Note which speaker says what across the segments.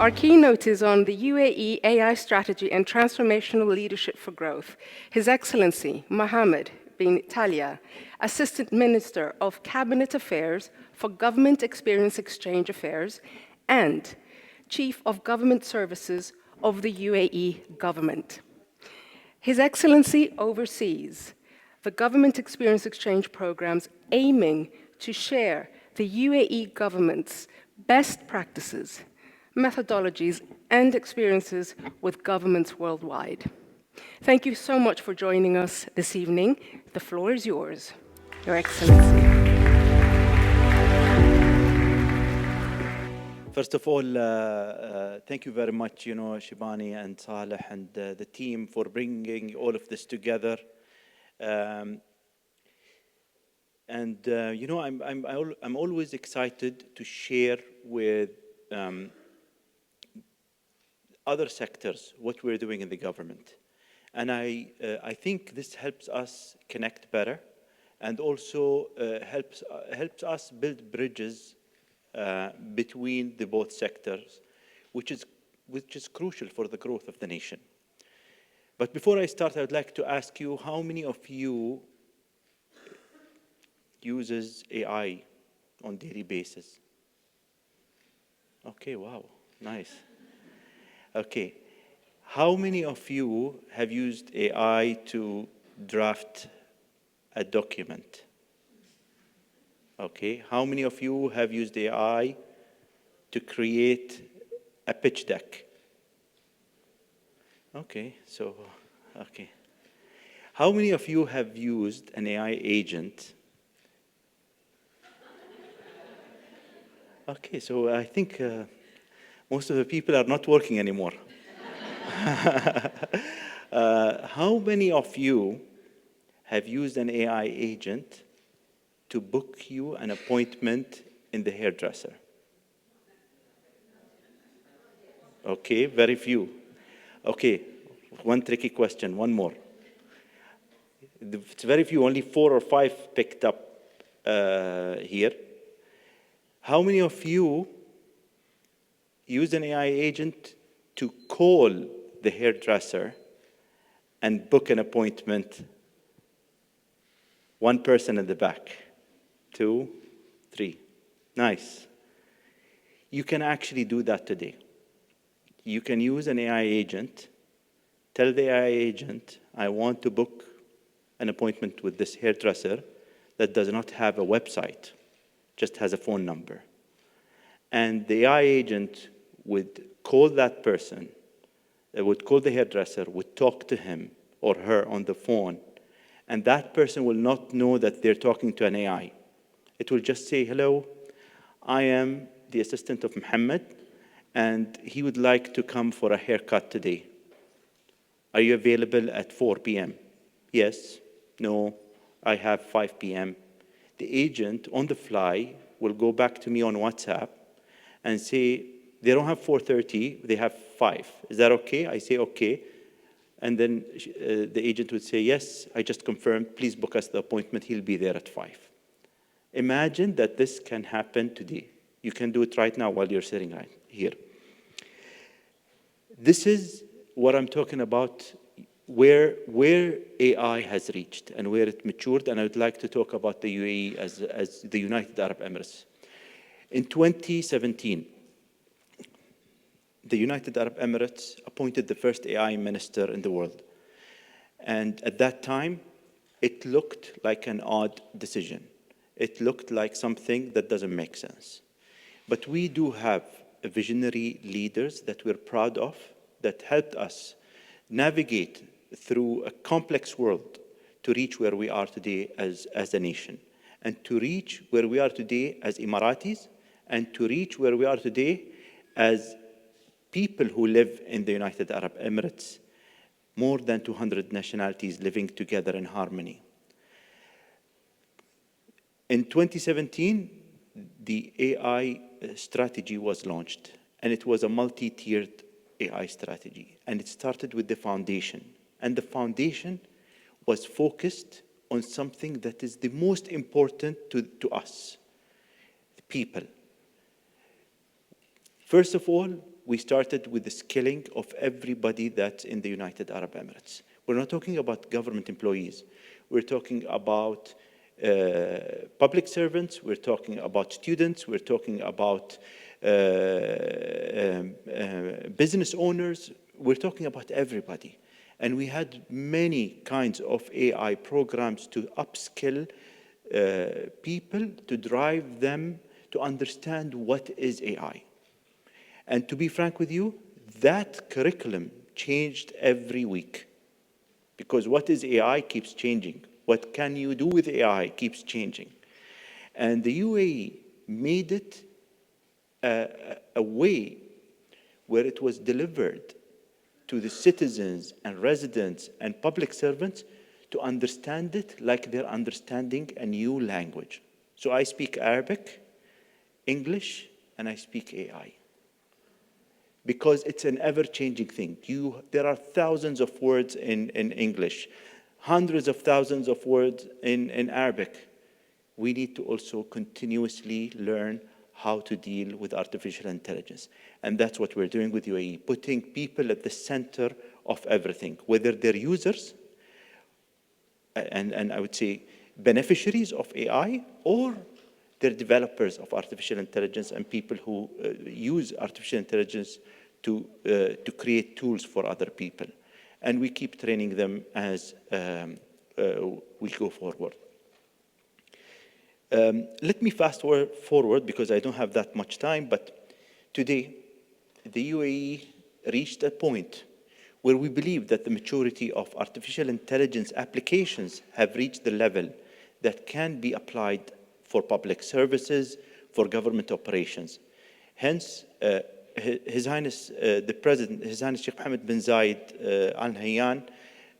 Speaker 1: Our keynote is on the UAE AI strategy and transformational leadership for growth. His Excellency, Mohamed BinTaliah, Assistant Minister of Cabinet Affairs for Government Experience Exchange Affairs and Chief of Government Services of the UAE Government. His Excellency oversees the Government Experience Exchange programs aiming to share the UAE government's best practices, methodologies, and experiences with governments worldwide. Thank you so much for joining us this evening. The floor is yours, Your Excellency.
Speaker 2: First of all, thank you very much, Shibani and Saleh and the team for bringing all of this together. I'm always excited to share with other sectors what we're doing in the government. And I think this helps us connect better and also helps us build bridges between the both sectors, which is crucial for the growth of the nation. But before I start, I would like to ask you, how many of you uses AI on daily basis? Okay, wow, nice. Okay, how many of you have used AI to draft a document? Okay, how many of you have used AI to create a pitch deck? Okay, okay. How many of you have used an AI agent? Okay, so I think most of the people are not working anymore. How many of you have used an AI agent to book you an appointment in the hairdresser? Okay, very few. Okay, one tricky question, one more. It's very few, only 4 or 5 picked up here. How many of you use an AI agent to call the hairdresser and book an appointment? 1 person in the back. 2, 3. Nice. You can actually do that today. You can use an AI agent, tell the AI agent, I want to book an appointment with this hairdresser that does not have a website, just has a phone number. And the AI agent would call that person, would call the hairdresser, would talk to him or her on the phone, and that person will not know that they're talking to an AI. It will just say, hello, I am the assistant of Mohammed, and he would like to come for a haircut today. Are you available at 4 p.m.? Yes, no, I have 5 p.m. The agent on the fly will go back to me on WhatsApp and say, they don't have 4:30, they have 5. Is that okay? I say, okay. And then the agent would say, yes, I just confirmed, please book us the appointment, he'll be there at 5. Imagine that this can happen today. You can do it right now while you're sitting right here. This is what I'm talking about, where AI has reached and where it matured, and I would like to talk about the UAE as the United Arab Emirates. In 2017, the United Arab Emirates appointed the first AI minister in the world. And at that time, it looked like an odd decision. It looked like something that doesn't make sense. But we do have visionary leaders that we're proud of, that helped us navigate through a complex world to reach where we are today as a nation, and to reach where we are today as Emiratis, and to reach where we are today as people who live in the United Arab Emirates, more than 200 nationalities living together in harmony. In 2017, the AI strategy was launched, and it was a multi-tiered AI strategy, and it started with the foundation. And the foundation was focused on something that is the most important to us, the people. First of all, we started with the skilling of everybody that's in the United Arab Emirates. We're not talking about government employees. We're talking about public servants. We're talking about students. We're talking about business owners. We're talking about everybody. And we had many kinds of AI programs to upskill people, to drive them to understand what is AI. And to be frank with you, that curriculum changed every week. Because what is AI keeps changing. What can you do with AI keeps changing. And the UAE made it a way where it was delivered to the citizens and residents and public servants to understand it like they're understanding a new language. So I speak Arabic, English, and I speak AI. Because it's an ever-changing thing. There are thousands of words in English, hundreds of thousands of words in Arabic. We need to also continuously learn how to deal with artificial intelligence. And that's what we're doing with UAE, putting people at the center of everything, whether they're users, and I would say beneficiaries of AI, or they're developers of artificial intelligence and people who use artificial intelligence to create tools for other people. And we keep training them as we go forward. Let me fast forward because I don't have that much time, but today the UAE reached a point where we believe that the maturity of artificial intelligence applications have reached the level that can be applied for public services, for government operations. Hence, His Highness the President, His Highness Sheikh Mohamed bin Al Nahyan,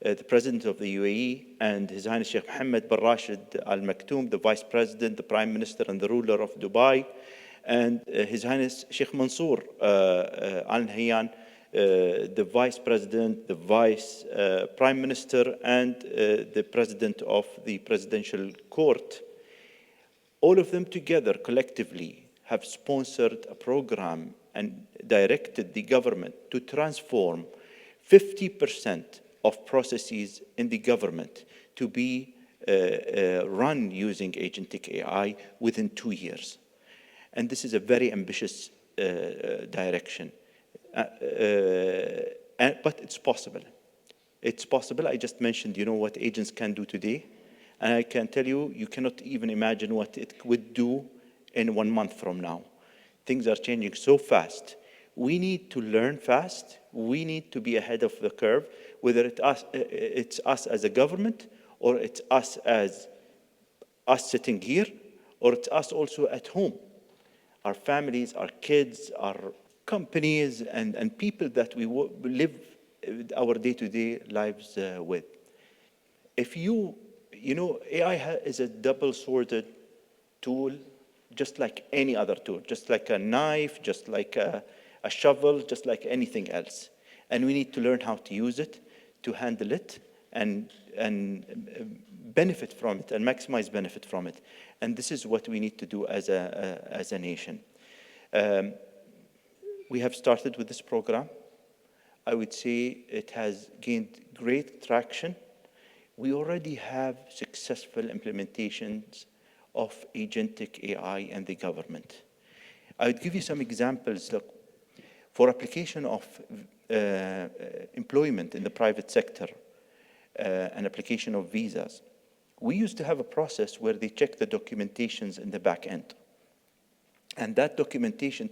Speaker 2: the President of the UAE, and His Highness Sheikh Mohammed bin Rashid Al Maktoum, the Vice President, the Prime Minister, and the ruler of Dubai, and His Highness Sheikh Mansour Al Nahyan, the Vice President, the Vice Prime Minister, and the President of the Presidential Court. All of them together collectively have sponsored a program and directed the government to transform 50% of processes in the government to be run using agentic AI within 2 years. And this is a very ambitious direction. But it's possible. It's possible. I just mentioned, what agents can do today. And I can tell you, you cannot even imagine what it would do in 1 month from now. Things are changing so fast. We need to learn fast. We need to be ahead of the curve, whether it's us as a government, or it's us sitting here, or it's us also at home. Our families, our kids, our companies, and people that we live our day-to-day lives with. If AI is a double-sworded tool, just like any other tool, just like a knife, just like a shovel, just like anything else. And we need to learn how to use it, to handle it, and benefit from it, and maximize benefit from it. And this is what we need to do as a nation. We have started with this program. I would say it has gained great traction. We already have successful implementations of agentic AI in the government. I would give you some examples. Look, for application of employment in the private sector, an application of visas, we used to have a process where they check the documentations in the back end. And that documentation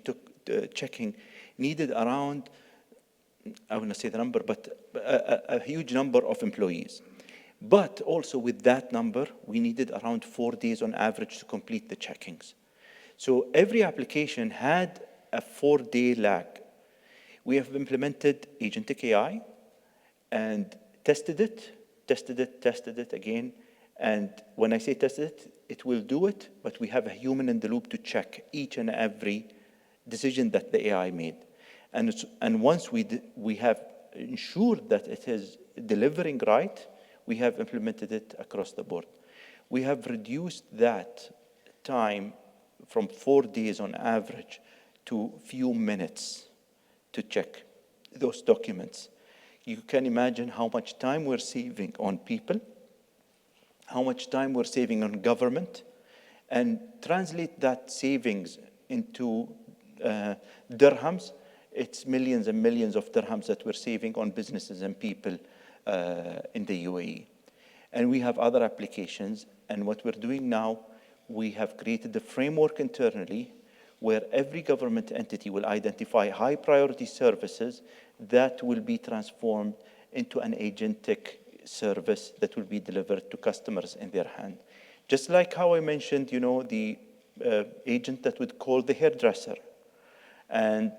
Speaker 2: checking needed around, I will not say the number, but a huge number of employees. But also with that number, we needed around 4 days on average to complete the checkings. So every application had a 4-day lag. We have implemented agentic AI and tested it again. And when I say tested it, it will do it, but we have a human in the loop to check each and every decision that the AI made. And once we have ensured that it is delivering right, we have implemented it across the board. We have reduced that time from 4 days on average to few minutes to check those documents. You can imagine how much time we're saving on people, how much time we're saving on government, and translate that savings into dirhams. It's millions and millions of dirhams that we're saving on businesses and people in the UAE. And we have other applications. And what we're doing now, we have created a framework internally where every government entity will identify high priority services that will be transformed into an agentic service that will be delivered to customers in their hand. Just like how I mentioned, the agent that would call the hairdresser and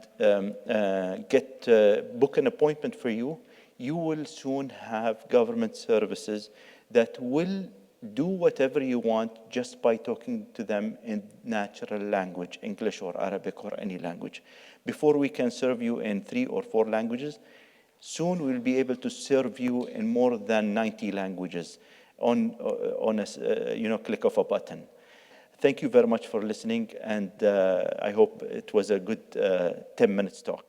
Speaker 2: book an appointment for you, you will soon have government services that will do whatever you want just by talking to them in natural language, English or Arabic or any language. Before we can serve you in 3 or 4 languages, soon we'll be able to serve you in more than 90 languages on a click of a button. Thank you very much for listening, and I hope it was a good 10 minutes talk.